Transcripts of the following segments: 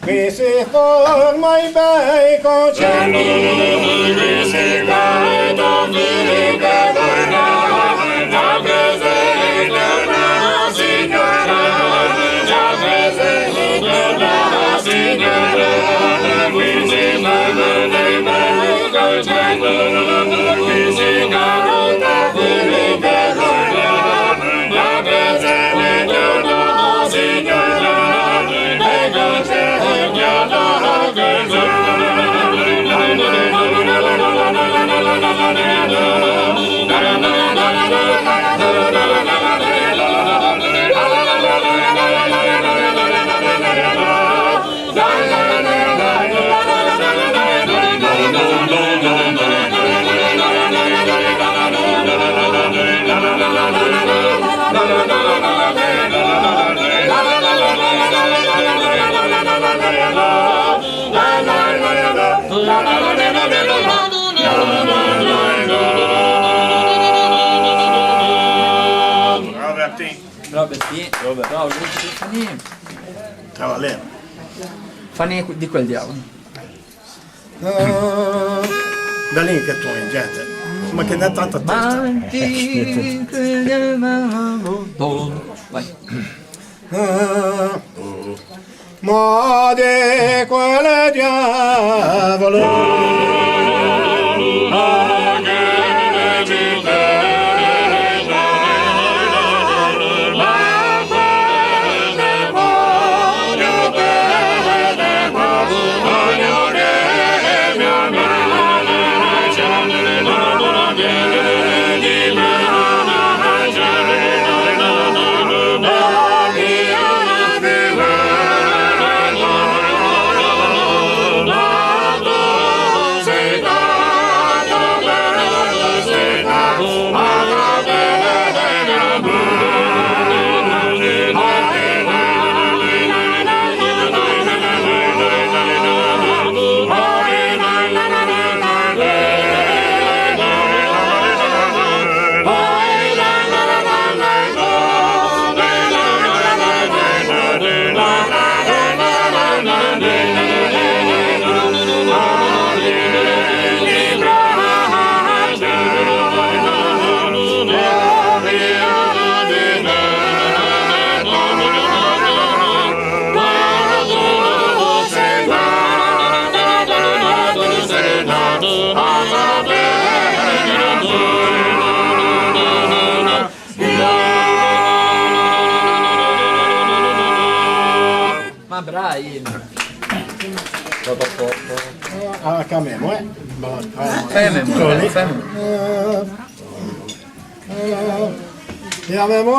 che si forma i bei concerti, che si canta felice guarda, la presenza della Signora, la presenza della Signora, qui si fanno dei bei concerti, qui si canta felice guarda, la presenza della Signora, dei concerti alla Robert, bravo, Fanny. Cavallero. Fanny di quel diavolo. Da lì che tu in gente. Ma che ne tanta testa. Vai. Ma di quelle diavolo. Bravi. Ah, camemo, Chiamiamo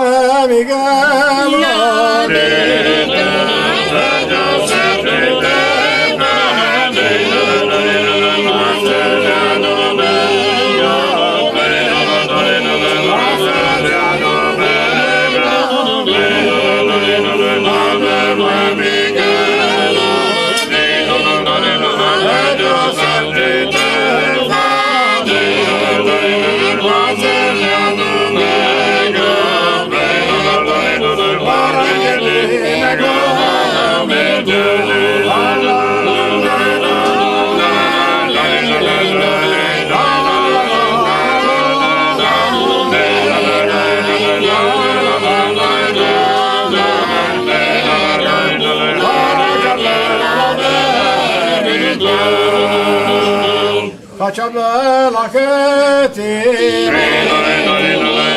Faccia bella che ti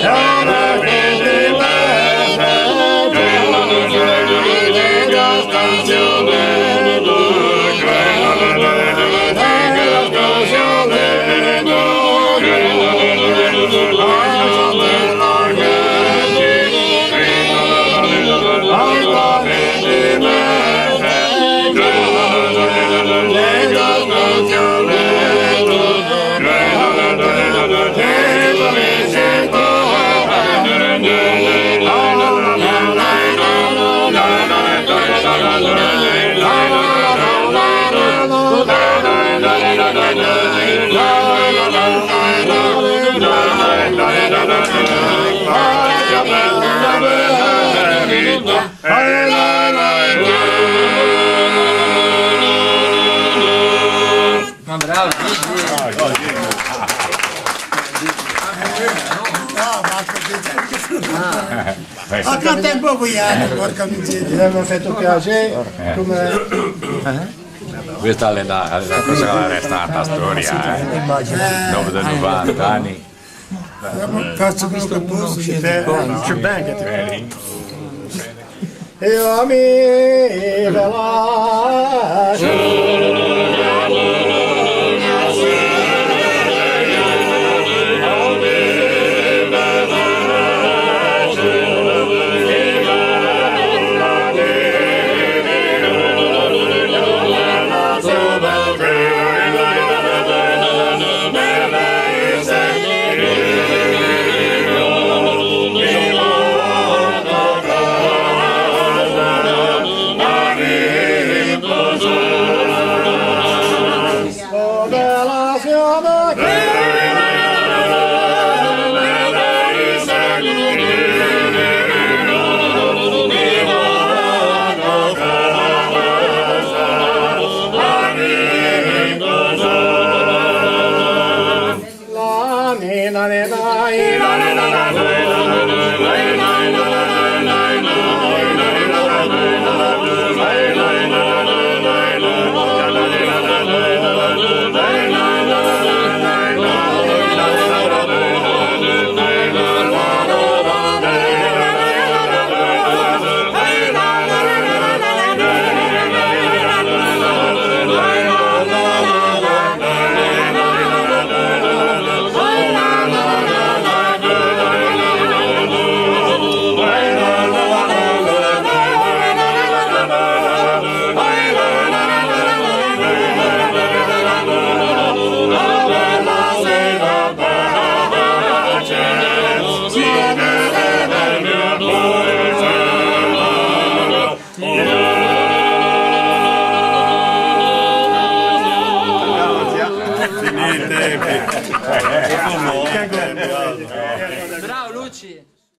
la vogliamo, porca miseria. Mi ha fatto piacere come... Questa è la cosa che resta nella storia, dopo 90 anni. Faccio questo posto che te... Che ben che te... Io mi Bravo Luci!